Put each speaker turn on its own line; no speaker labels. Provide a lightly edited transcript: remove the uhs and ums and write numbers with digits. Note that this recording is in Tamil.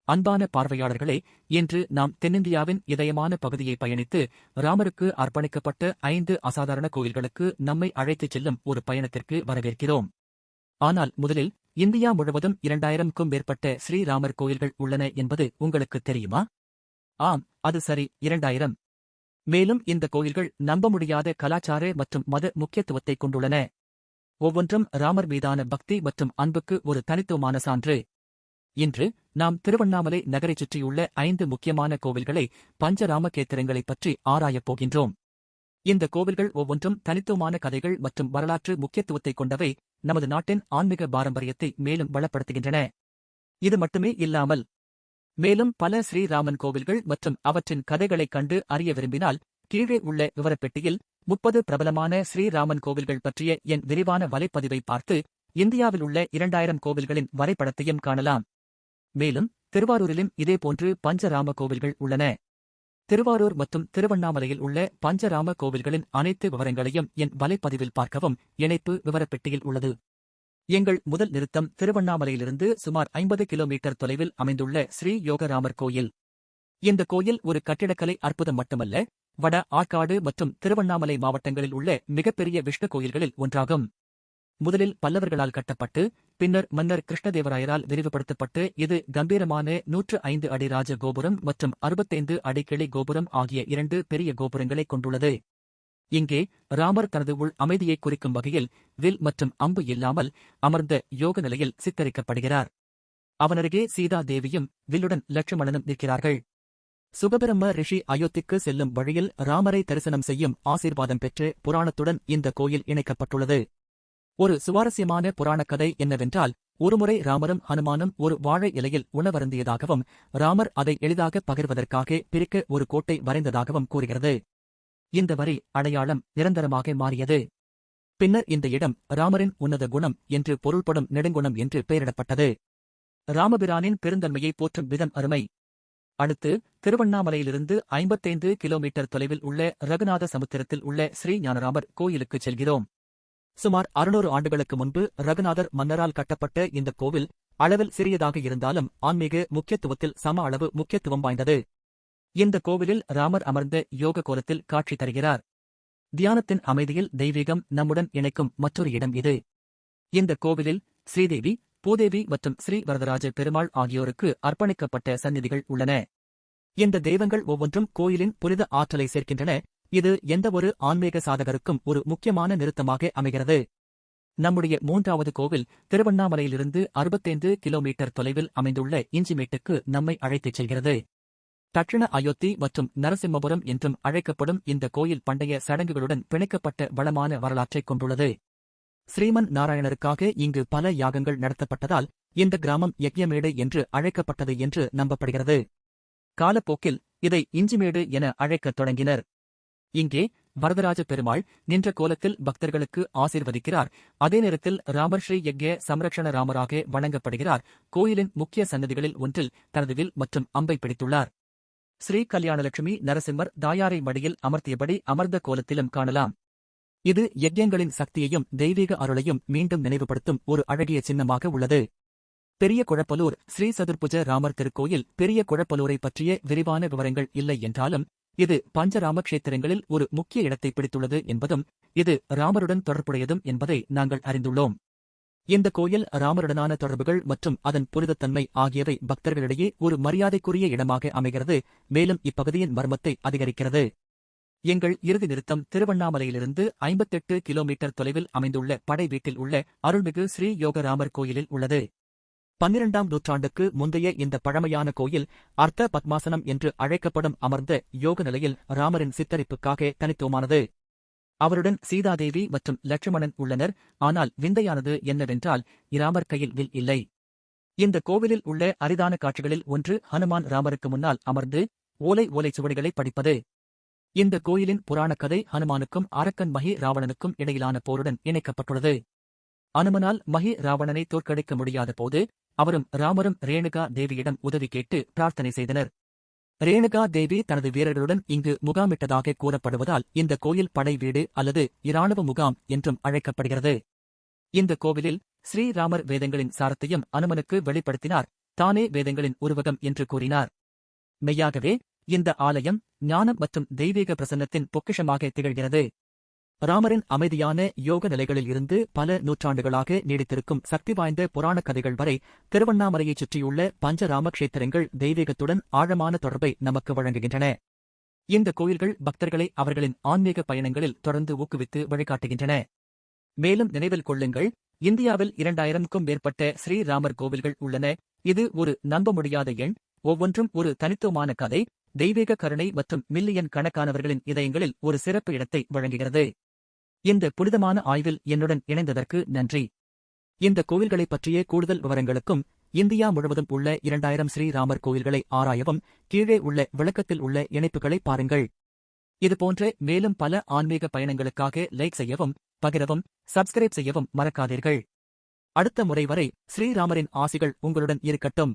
அன்பான பார்வையாளர்களே, இன்று நாம் தென்னிந்தியாவின் இதயமான பகுதியை பயணித்து ராமருக்கு அர்ப்பணிக்கப்பட்ட 5 அசாதாரண கோயில்களுக்கு நம்மை அழைத்துச் செல்லும் ஒரு பயணத்திற்கு வரவேற்கிறோம். ஆனால் முதலில், இந்தியா முழுவதும் 2000க்கும் மேற்பட்ட ஸ்ரீராமர் கோயில்கள் உள்ளன என்பது உங்களுக்கு தெரியுமா? ஆம், அது சரி, 2000. மேலும் இந்த கோயில்கள் நம்ப முடியாத கலாச்சார மற்றும் மத முக்கியத்துவத்தை கொண்டுள்ளன. ஒவ்வொன்றும் ராமர் மீதான பக்தி மற்றும் அன்புக்கு ஒரு தனித்துவமான சான்று. இன்று நாம் திருவண்ணாமலை நகரைச் சுற்றியுள்ள 5 முக்கியமான கோவில்களை, பஞ்சராம கேத்திரங்களைப் பற்றி ஆராயப் போகின்றோம். இந்த கோவில்கள் ஒவ்வொன்றும் தனித்துவமான கதைகள் மற்றும் வரலாற்று முக்கியத்துவத்தை கொண்டவை, நமது நாட்டின் ஆன்மீக பாரம்பரியத்தை மேலும் வளப்படுத்துகின்றன. இது மட்டுமே இல்லாமல், மேலும் பல ஸ்ரீராமன் கோவில்கள் மற்றும் அவற்றின் கதைகளைக் கண்டு அறிய விரும்பினால், கீழே உள்ள விவரப்பெட்டியில் 30 பிரபலமான ஸ்ரீராமன் கோவில்கள் பற்றிய என் விரிவான வலைப்பதிவை பார்த்து இந்தியாவில் உள்ள 2000 கோவில்களின் வரைபடத்தையும் காணலாம். மேலும் திருவாரூரிலும் இதேபோன்று பஞ்சராம கோவில்கள் உள்ளன. திருவாரூர் மற்றும் திருவண்ணாமலையில் உள்ள பஞ்சராம கோவில்களின் அனைத்து விவரங்களையும் என் வலைப்பதிவில் பார்க்கவும். இணைப்பு விவரப்பெட்டியில் உள்ளது. எங்கள் முதல் நிறுத்தம் திருவண்ணாமலையிலிருந்து சுமார் 50 கிலோமீட்டர் தொலைவில் அமைந்துள்ள ஸ்ரீ யோகராமர் கோயில். இந்த கோயில் ஒரு கட்டிடக்கலை அற்புதம் மட்டுமல்ல, வட ஆற்காடு மற்றும் திருவண்ணாமலை மாவட்டங்களில் உள்ள மிகப்பெரிய விஷ்ணு கோயில்களில் ஒன்றாகும். முதலில் பல்லவர்களால் கட்டப்பட்டு பின்னர் மன்னர் கிருஷ்ணதேவராயரால் விரிவுபடுத்தப்பட்டு இது கம்பீரமான 105 அடி ராஜ கோபுரம் மற்றும் 65 அடி கிளை கோபுரம் ஆகிய 2 பெரிய கோபுரங்களை கொண்டுள்ளது. இங்கே ராமர் தனது உள் அமைதியை குறிக்கும் வகையில் வில் மற்றும் அம்பு இல்லாமல் அமர்ந்த யோக நிலையில் சித்தரிக்கப்படுகிறார். அவனருகே சீதா தேவியும் வில்லுடன் லட்சுமணனும் நிற்கிறார்கள். சுகபிரம்ம ரிஷி அயோத்திக்கு செல்லும் வழியில் ராமரை தரிசனம் செய்யும் ஆசீர்வாதம் பெற்று புராணத்துடன் இந்த கோயில் இணைக்கப்பட்டுள்ளது. ஒரு சுவாரஸ்யமான புராணக்கதை என்னவென்றால், ஒருமுறை ராமரும் ஹனுமானும் ஒரு வாழை இலையில் உணவருந்தியதாகவும் ராமர் அதை எளிதாக பகிர்வதற்காக பிரிக்க ஒரு கோட்டை வரைந்ததாகவும் கூறுகிறது. இந்த வரி அடையாளம் நிரந்தரமாக மாறியது. பின்னர் இந்த இடம் ராமரின் உன்னத குணம் என்று பொருள்படும் நெடுங்குணம் என்று பெயரிடப்பட்டது. ராமபிரானின் பெருந்தன்மையை போற்றும் விதம் அருமை. அடுத்து திருவண்ணாமலையிலிருந்து 55 கிலோமீட்டர் தொலைவில் உள்ள ரகுநாத சமுத்திரத்தில் உள்ள ஸ்ரீ ஞானராமர் கோயிலுக்குச் செல்கிறோம். சுமார் 600 ஆண்டுகளுக்கு முன்பு ரகுநாதர் மன்னரால் கட்டப்பட்ட இந்த கோவில் அளவில் சிறியதாக இருந்தாலும் ஆன்மீக முக்கியத்துவத்தில் சம அளவு முக்கியத்துவம் வாய்ந்தது. இந்த கோவிலில் ராமர் அமர்ந்த யோக கோலத்தில் காட்சி தருகிறார். தியானத்தின் அமைதியில் தெய்வீகம் நம்முடன் இணைக்கும் மற்றொரு இடம் இது. இந்த கோவிலில் ஸ்ரீதேவி, பூதேவி மற்றும் ஸ்ரீ வரதராஜ பெருமாள் ஆகியோருக்கு அர்ப்பணிக்கப்பட்ட சந்நிதிகள் உள்ளன. இந்த தெய்வங்கள் ஒவ்வொன்றும் கோயிலின் புனித ஆற்றலை சேர்க்கின்றன. இது எந்தவொரு ஆன்மீக சாதகருக்கும் ஒரு முக்கியமான நிறுத்தமாக அமைகிறது. நம்முடைய 3வது கோவில் திருவண்ணாமலையிலிருந்து 65 கிலோமீட்டர் தொலைவில் அமைந்துள்ள இஞ்சிமேட்டுக்கு நம்மை அழைத்துச் செல்கிறது. தட்சிண அயோத்தி மற்றும் நரசிம்மபுரம் என்றும் அழைக்கப்படும் இந்த கோயில் பண்டைய சடங்குகளுடன் பிணைக்கப்பட்ட வளமான வரலாற்றைக் கொண்டுள்ளது. ஸ்ரீமன் நாராயணருக்காக இங்கு பல யாகங்கள் நடத்தப்பட்டதால் இந்த கிராமம் யக்ஞமேடு என்று அழைக்கப்பட்டது என்று நம்பப்படுகிறது. காலப்போக்கில் இதை இஞ்சிமேடு என அழைக்கத் தொடங்கினர். இங்கே வரதராஜ பெருமாள் நின்ற கோலத்தில் பக்தர்களுக்கு ஆசீர்வதிக்கிறார். அதே நேரத்தில் ராமர் ஸ்ரீ யக்ஞ சம்ரக்ஷண ராமராக வணங்கப்படுகிறார். கோயிலின் முக்கிய சன்னதிகளில் ஒன்றில் தனது வில் மற்றும் அம்பை பிடித்துள்ளார். ஸ்ரீ கல்யாணலட்சுமி நரசிம்மர் தாயாரை மடியில் அமர்த்தியபடி அமர்ந்த கோலத்திலும் காணலாம். இது யக்ஞங்களின் சக்தியையும் தெய்வீக அருளையும் மீண்டும் நினைவுபடுத்தும் ஒரு அழகிய சின்னமாக உள்ளது. பெரிய குழப்பலூர் ஸ்ரீ சதுர்புஜ ராமர் திருக்கோயில். பெரிய குழப்பலூரை பற்றிய விரிவான விவரங்கள் இல்லை என்றாலும், இது பஞ்சராம க்ஷேத்திரங்களில் ஒரு முக்கிய இடத்தை பிடித்துள்ளது என்பதும் இது ராமருடன் தொடர்புடையதும் என்பதை நாங்கள் அறிந்துள்ளோம். இந்த கோயில் ராமருடனான தொடர்புகள் மற்றும் அதன் புனிதத்தன்மை ஆகியவை பக்தர்களிடையே ஒரு மரியாதைக்குரிய இடமாக அமைகிறது, மேலும் இப்பகுதியின் மர்மத்தை அதிகரிக்கிறது. எங்கள் இறுதி நிறுத்தம் திருவண்ணாமலையிலிருந்து 58 கிலோமீட்டர் தொலைவில் அமைந்துள்ள படை வீட்டில் உள்ள அருள்மிகு ஸ்ரீ யோகராமர் கோயிலில் உள்ளது. 12ஆம் நூற்றாண்டுக்கு முந்தைய இந்த பழமையான கோயில் அர்த்த பத்மாசனம் என்று அழைக்கப்படும் அமர்ந்த யோக நிலையில் ராமரின் சித்தரிப்புக்காக தனித்துவமானது. அவருடன் சீதாதேவி மற்றும் லட்சுமணன் உள்ளனர். ஆனால் விந்தையானது என்னவென்றால், இராமர் கையில் வில் இல்லை. இந்த கோவிலில் உள்ள அரிதான காட்சிகளில் ஒன்று ஹனுமான் ராமருக்கு முன்னால் அமர்ந்து ஓலை சுவடிகளை படிப்பது. இந்த கோயிலின் புராணக்கதை ஹனுமானுக்கும் அரக்கன் மகி ராவணனுக்கும் இடையிலான போருடன் இணைக்கப்பட்டுள்ளது. அனுமனால் மகி ராவணனை தோற்கடிக்க முடியாத போது அவரும் ராமரும் ரேணுகா தேவியிடம் உதவி கேட்டு பிரார்த்தனை செய்தனர். ரேணுகா தேவி தனது வீரர்களுடன் இங்கு முகாமிட்டதாக கூறப்படுவதால் இந்த கோயில் படை வீடு அல்லது இராணுவ முகாம் என்றும் அழைக்கப்படுகிறது. இந்த கோவிலில் ஸ்ரீராமர் வேதங்களின் சாரத்தையும் அனுமனுக்கு வெளிப்படுத்தினார். தானே வேதங்களின் உருவகம் என்று கூறினார். மெய்யாகவே இந்த ஆலயம் ஞானம் மற்றும் தெய்வீக பிரசன்னத்தின் பொக்கிஷமாக திகழ்கிறது. ராமரின் அமைதியான யோக நிலைகளில் இருந்து பல நூற்றாண்டுகளாக நீடித்திருக்கும் சக்தி வாய்ந்த புராணக் கதைகள் வரை திருவண்ணாமலையைச் சுற்றியுள்ள பஞ்சராம க்ஷேத்திரங்கள் தெய்வீகத்துடன் ஆழமான தொடர்பை நமக்கு வழங்குகின்றன. இந்த கோயில்கள் பக்தர்களை அவர்களின் ஆன்மீக பயணங்களில் தொடர்ந்து ஊக்குவித்து வழிகாட்டுகின்றன. மேலும் நினைவில் கொள்ளுங்கள், இந்தியாவில் 2000க்கும் மேற்பட்ட ஸ்ரீராமர் கோவில்கள் உள்ளன. இது ஒரு நம்ப முடியாத எண். ஒவ்வொன்றும் ஒரு தனித்துவமான கதை, தெய்வீக கருணை மற்றும் மில்லியன் கணக்கானவர்களின் இதயங்களில் ஒரு சிறப்பு இடத்தை வழங்குகிறது. இந்த புனிதமான ஆய்வில் என்னுடன் இணைந்ததற்கு நன்றி. இந்த கோவில்களைப் பற்றிய கூடுதல் விவரங்களுக்கும் இந்தியா முழுவதும் உள்ள 2000 ஸ்ரீராமர் கோவில்களை ஆராயவும் கீழே உள்ள விளக்கத்தில் உள்ள இணைப்புகளை பாருங்கள். இதுபோன்ற மேலும் பல ஆன்மீக பயணங்களுக்காக லைக் செய்யவும், பகிரவும், சப்ஸ்கிரைப் செய்யவும் மறக்காதீர்கள். அடுத்த முறை வரை ஸ்ரீராமரின் ஆசிகள் உங்களுடன் இருக்கட்டும்.